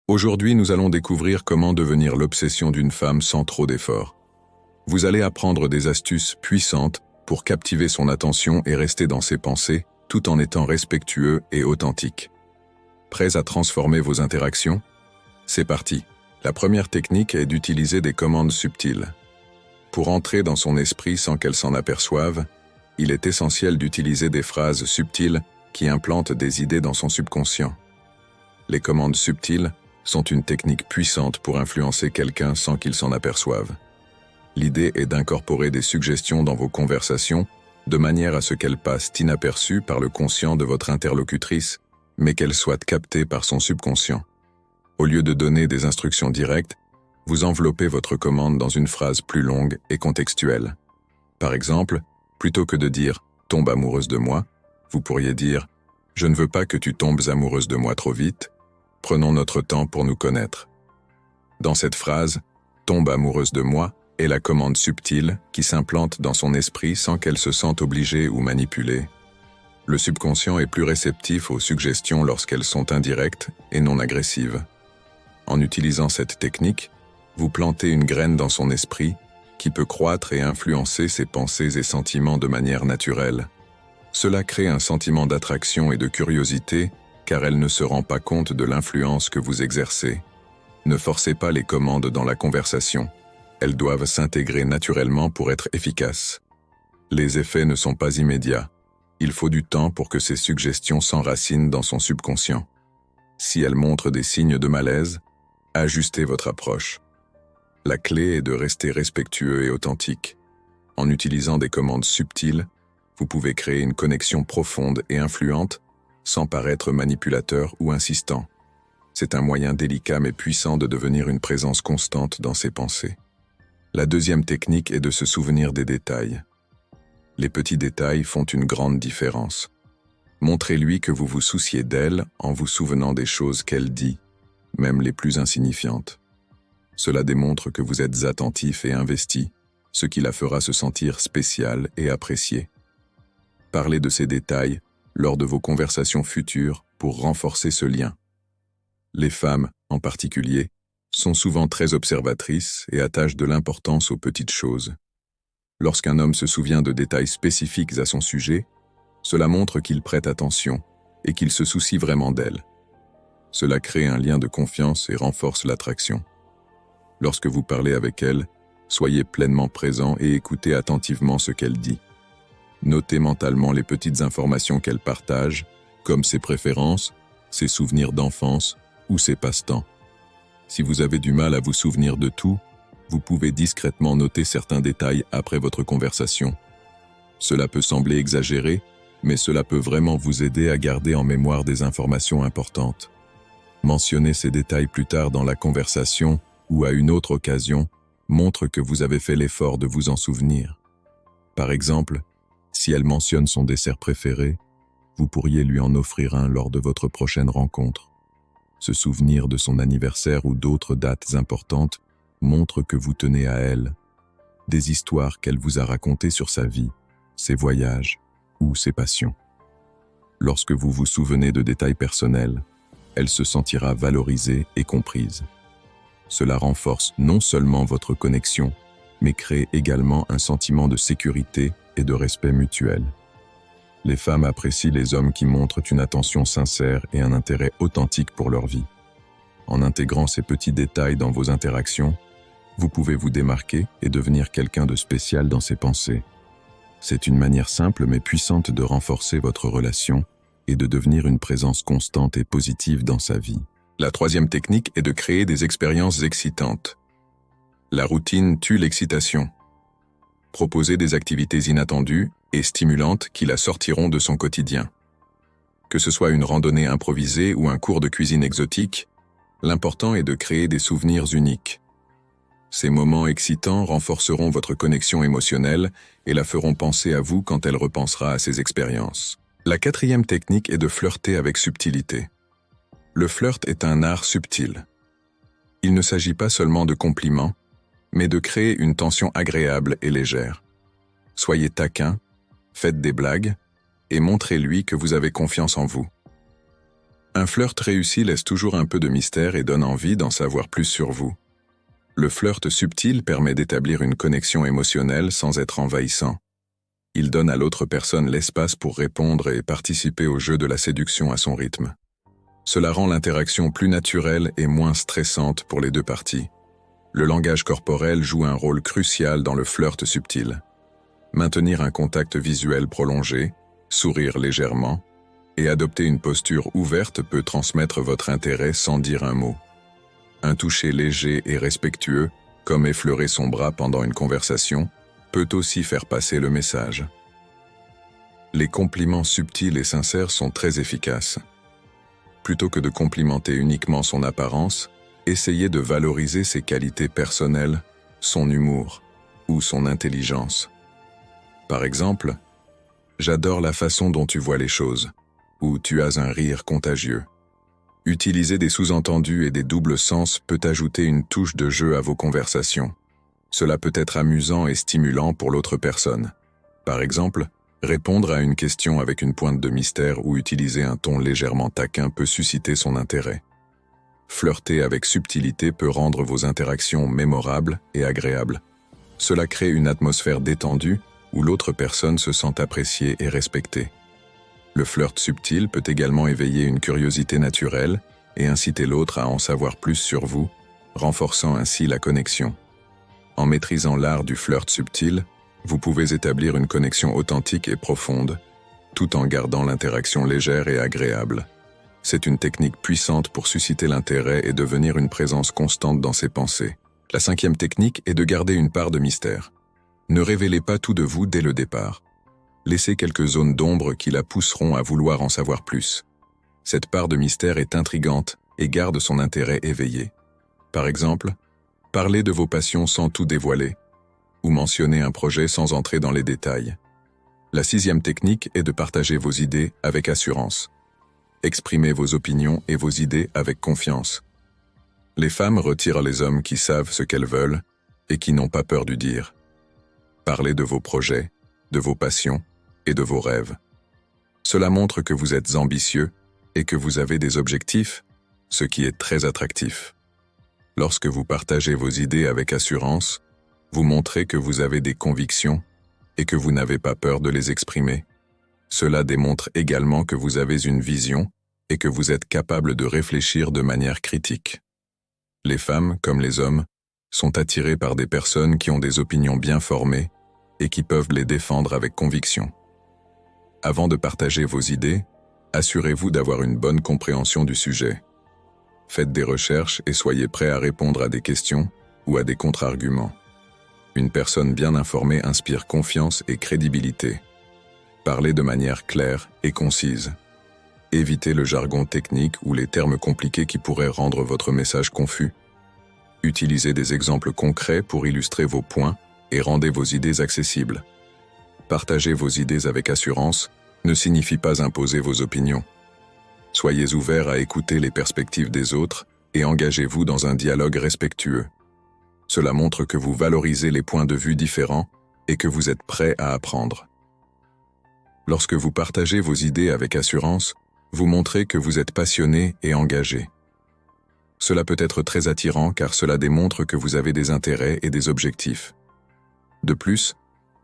Aujourd'hui, nous allons découvrir comment devenir l'obsession d'une femme sans trop d'efforts. Vous allez apprendre des astuces puissantes pour captiver son attention et rester dans ses pensées, tout en étant respectueux et authentique. Prêts à transformer vos interactions? C'est parti. La première technique est d'utiliser des commandes subtiles. Pour entrer dans son esprit sans qu'elle s'en aperçoive, il est essentiel d'utiliser des phrases subtiles qui implantent des idées dans son subconscient. Les commandes subtiles sont une technique puissante pour influencer quelqu'un sans qu'il s'en aperçoive. L'idée est d'incorporer des suggestions dans vos conversations de manière à ce qu'elles passent inaperçues par le conscient de votre interlocutrice, mais qu'elles soient captées par son subconscient. Au lieu de donner des instructions directes, vous enveloppez votre commande dans une phrase plus longue et contextuelle. Par exemple, plutôt que de dire « tombe amoureuse de moi », vous pourriez dire « je ne veux pas que tu tombes amoureuse de moi trop vite, prenons notre temps pour nous connaître ». Dans cette phrase, « tombe amoureuse de moi » est la commande subtile qui s'implante dans son esprit sans qu'elle se sente obligée ou manipulée. Le subconscient est plus réceptif aux suggestions lorsqu'elles sont indirectes et non agressives. En utilisant cette technique, vous plantez une graine dans son esprit qui peut croître et influencer ses pensées et sentiments de manière naturelle. Cela crée un sentiment d'attraction et de curiosité car elle ne se rend pas compte de l'influence que vous exercez. Ne forcez pas les commandes dans la conversation. Elles doivent s'intégrer naturellement pour être efficaces. Les effets ne sont pas immédiats. Il faut du temps pour que ces suggestions s'enracinent dans son subconscient. Si elles montrent des signes de malaise, ajustez votre approche. La clé est de rester respectueux et authentique. En utilisant des commandes subtiles, vous pouvez créer une connexion profonde et influente sans paraître manipulateur ou insistant. C'est un moyen délicat mais puissant de devenir une présence constante dans ses pensées. La deuxième technique est de se souvenir des détails. Les petits détails font une grande différence. Montrez-lui que vous vous souciez d'elle en vous souvenant des choses qu'elle dit, même les plus insignifiantes. Cela démontre que vous êtes attentif et investi, ce qui la fera se sentir spéciale et appréciée. Parlez de ces détails lors de vos conversations futures pour renforcer ce lien. Les femmes, en particulier, sont souvent très observatrices et attachent de l'importance aux petites choses. Lorsqu'un homme se souvient de détails spécifiques à son sujet, cela montre qu'il prête attention et qu'il se soucie vraiment d'elle. Cela crée un lien de confiance et renforce l'attraction. Lorsque vous parlez avec elle, soyez pleinement présent et écoutez attentivement ce qu'elle dit. Notez mentalement les petites informations qu'elle partage, comme ses préférences, ses souvenirs d'enfance ou ses passe-temps. Si vous avez du mal à vous souvenir de tout, vous pouvez discrètement noter certains détails après votre conversation. Cela peut sembler exagéré, mais cela peut vraiment vous aider à garder en mémoire des informations importantes. Mentionner ces détails plus tard dans la conversation ou à une autre occasion montre que vous avez fait l'effort de vous en souvenir. Par exemple, si elle mentionne son dessert préféré, vous pourriez lui en offrir un lors de votre prochaine rencontre. Se souvenir de son anniversaire ou d'autres dates importantes montre que vous tenez à elle. Des histoires qu'elle vous a racontées sur sa vie, ses voyages ou ses passions. Lorsque vous vous souvenez de détails personnels, elle se sentira valorisée et comprise. Cela renforce non seulement votre connexion, mais crée également un sentiment de sécurité et de respect mutuel. Les femmes apprécient les hommes qui montrent une attention sincère et un intérêt authentique pour leur vie. En intégrant ces petits détails dans vos interactions, vous pouvez vous démarquer et devenir quelqu'un de spécial dans ses pensées. C'est une manière simple mais puissante de renforcer votre relation et de devenir une présence constante et positive dans sa vie. La troisième technique est de créer des expériences excitantes. La routine tue l'excitation. Proposez des activités inattendues et stimulantes qui la sortiront de son quotidien. Que ce soit une randonnée improvisée ou un cours de cuisine exotique, l'important est de créer des souvenirs uniques. Ces moments excitants renforceront votre connexion émotionnelle et la feront penser à vous quand elle repensera à ces expériences. La quatrième technique est de flirter avec subtilité. Le flirt est un art subtil. Il ne s'agit pas seulement de compliments, mais de créer une tension agréable et légère. Soyez taquin, faites des blagues et montrez-lui que vous avez confiance en vous. Un flirt réussi laisse toujours un peu de mystère et donne envie d'en savoir plus sur vous. Le flirt subtil permet d'établir une connexion émotionnelle sans être envahissant. Il donne à l'autre personne l'espace pour répondre et participer au jeu de la séduction à son rythme. Cela rend l'interaction plus naturelle et moins stressante pour les deux parties. Le langage corporel joue un rôle crucial dans le flirt subtil. Maintenir un contact visuel prolongé, sourire légèrement, et adopter une posture ouverte peut transmettre votre intérêt sans dire un mot. Un toucher léger et respectueux, comme effleurer son bras pendant une conversation, peut aussi faire passer le message. Les compliments subtils et sincères sont très efficaces. Plutôt que de complimenter uniquement son apparence, essayez de valoriser ses qualités personnelles, son humour ou son intelligence. Par exemple, « J'adore la façon dont tu vois les choses » ou « Tu as un rire contagieux ». Utiliser des sous-entendus et des doubles sens peut ajouter une touche de jeu à vos conversations. Cela peut être amusant et stimulant pour l'autre personne. Par exemple, répondre à une question avec une pointe de mystère ou utiliser un ton légèrement taquin peut susciter son intérêt. Flirter avec subtilité peut rendre vos interactions mémorables et agréables. Cela crée une atmosphère détendue où l'autre personne se sent appréciée et respectée. Le flirt subtil peut également éveiller une curiosité naturelle et inciter l'autre à en savoir plus sur vous, renforçant ainsi la connexion. En maîtrisant l'art du flirt subtil, vous pouvez établir une connexion authentique et profonde, tout en gardant l'interaction légère et agréable. C'est une technique puissante pour susciter l'intérêt et devenir une présence constante dans ses pensées. La 5e technique est de garder une part de mystère. Ne révélez pas tout de vous dès le départ. Laissez quelques zones d'ombre qui la pousseront à vouloir en savoir plus. Cette part de mystère est intrigante et garde son intérêt éveillé. Par exemple, parlez de vos passions sans tout dévoiler, ou mentionnez un projet sans entrer dans les détails. La 6e technique est de partager vos idées avec assurance. Exprimez vos opinions et vos idées avec confiance. Les femmes retirent les hommes qui savent ce qu'elles veulent et qui n'ont pas peur du dire. Parlez de vos projets, de vos passions et de vos rêves. Cela montre que vous êtes ambitieux et que vous avez des objectifs, ce qui est très attractif. Lorsque vous partagez vos idées avec assurance, vous montrez que vous avez des convictions et que vous n'avez pas peur de les exprimer. Cela démontre également que vous avez une vision et que vous êtes capable de réfléchir de manière critique. Les femmes, comme les hommes, sont attirées par des personnes qui ont des opinions bien formées et qui peuvent les défendre avec conviction. Avant de partager vos idées, assurez-vous d'avoir une bonne compréhension du sujet. Faites des recherches et soyez prêt à répondre à des questions ou à des contre-arguments. Une personne bien informée inspire confiance et crédibilité. Parlez de manière claire et concise. Évitez le jargon technique ou les termes compliqués qui pourraient rendre votre message confus. Utilisez des exemples concrets pour illustrer vos points et rendez vos idées accessibles. Partager vos idées avec assurance ne signifie pas imposer vos opinions. Soyez ouvert à écouter les perspectives des autres et engagez-vous dans un dialogue respectueux. Cela montre que vous valorisez les points de vue différents et que vous êtes prêt à apprendre. Lorsque vous partagez vos idées avec assurance, vous montrez que vous êtes passionné et engagé. Cela peut être très attirant car cela démontre que vous avez des intérêts et des objectifs. De plus,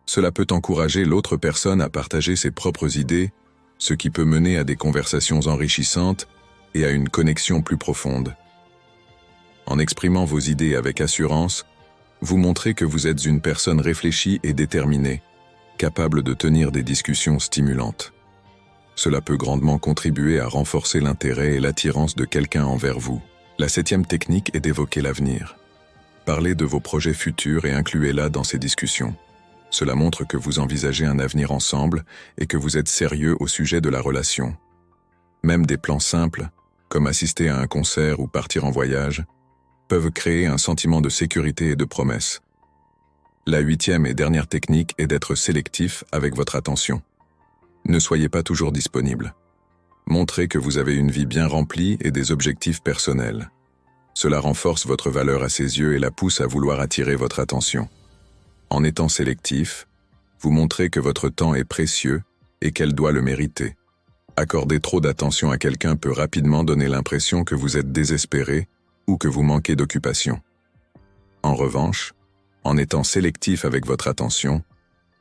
cela peut encourager l'autre personne à partager ses propres idées, ce qui peut mener à des conversations enrichissantes et à une connexion plus profonde. En exprimant vos idées avec assurance, vous montrez que vous êtes une personne réfléchie et déterminée, capable de tenir des discussions stimulantes. Cela peut grandement contribuer à renforcer l'intérêt et l'attirance de quelqu'un envers vous. La 7e technique est d'évoquer l'avenir. Parlez de vos projets futurs et incluez-la dans ces discussions. Cela montre que vous envisagez un avenir ensemble et que vous êtes sérieux au sujet de la relation. Même des plans simples, comme assister à un concert ou partir en voyage, peuvent créer un sentiment de sécurité et de promesse. La 8e et dernière technique est d'être sélectif avec votre attention. Ne soyez pas toujours disponible. Montrez que vous avez une vie bien remplie et des objectifs personnels. Cela renforce votre valeur à ses yeux et la pousse à vouloir attirer votre attention. En étant sélectif, vous montrez que votre temps est précieux et qu'elle doit le mériter. Accorder trop d'attention à quelqu'un peut rapidement donner l'impression que vous êtes désespéré ou que vous manquez d'occupation. En revanche, en étant sélectif avec votre attention,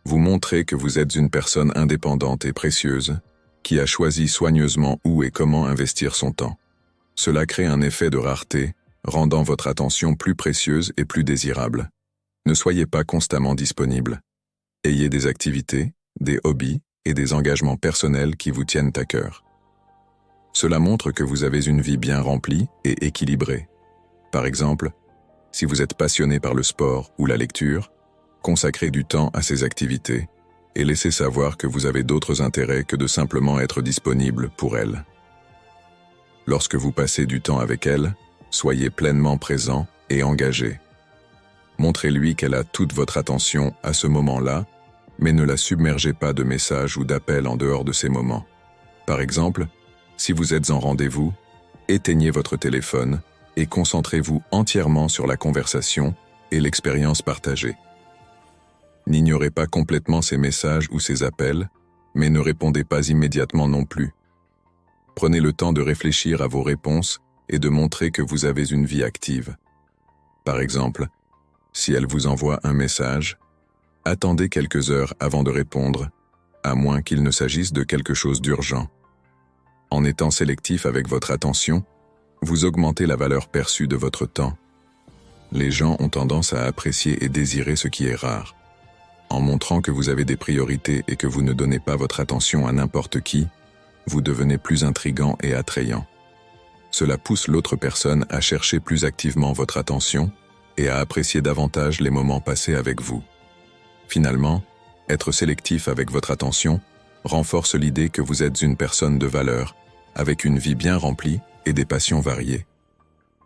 vous montrez que vous êtes une personne indépendante et précieuse, qui a choisi soigneusement où et comment investir son temps. Cela crée un effet de rareté, rendant votre attention plus précieuse et plus désirable. Ne soyez pas constamment disponible. Ayez des activités, des hobbies et des engagements personnels qui vous tiennent à cœur. Cela montre que vous avez une vie bien remplie et équilibrée. Par exemple, si vous êtes passionné par le sport ou la lecture, consacrez du temps à ces activités et laissez savoir que vous avez d'autres intérêts que de simplement être disponible pour elle. Lorsque vous passez du temps avec elle, soyez pleinement présent et engagé. Montrez-lui qu'elle a toute votre attention à ce moment-là, mais ne la submergez pas de messages ou d'appels en dehors de ces moments. Par exemple, si vous êtes en rendez-vous, éteignez votre téléphone et concentrez-vous entièrement sur la conversation et l'expérience partagée. N'ignorez pas complètement ces messages ou ces appels, mais ne répondez pas immédiatement non plus. Prenez le temps de réfléchir à vos réponses et de montrer que vous avez une vie active. Par exemple, si elle vous envoie un message, attendez quelques heures avant de répondre, à moins qu'il ne s'agisse de quelque chose d'urgent. En étant sélectif avec votre attention, vous augmentez la valeur perçue de votre temps. Les gens ont tendance à apprécier et désirer ce qui est rare. En montrant que vous avez des priorités et que vous ne donnez pas votre attention à n'importe qui, vous devenez plus intrigant et attrayant. Cela pousse l'autre personne à chercher plus activement votre attention et à apprécier davantage les moments passés avec vous. Finalement, être sélectif avec votre attention renforce l'idée que vous êtes une personne de valeur, avec une vie bien remplie et des passions variées.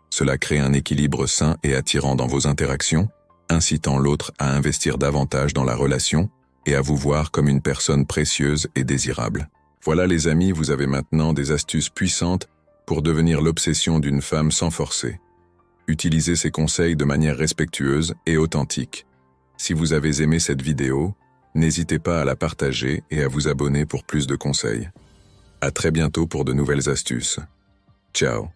Cela crée un équilibre sain et attirant dans vos interactions, incitant l'autre à investir davantage dans la relation et à vous voir comme une personne précieuse et désirable. Voilà les amis, vous avez maintenant des astuces puissantes pour devenir l'obsession d'une femme sans forcer. Utilisez ces conseils de manière respectueuse et authentique. Si vous avez aimé cette vidéo, n'hésitez pas à la partager et à vous abonner pour plus de conseils. À très bientôt pour de nouvelles astuces. Ciao.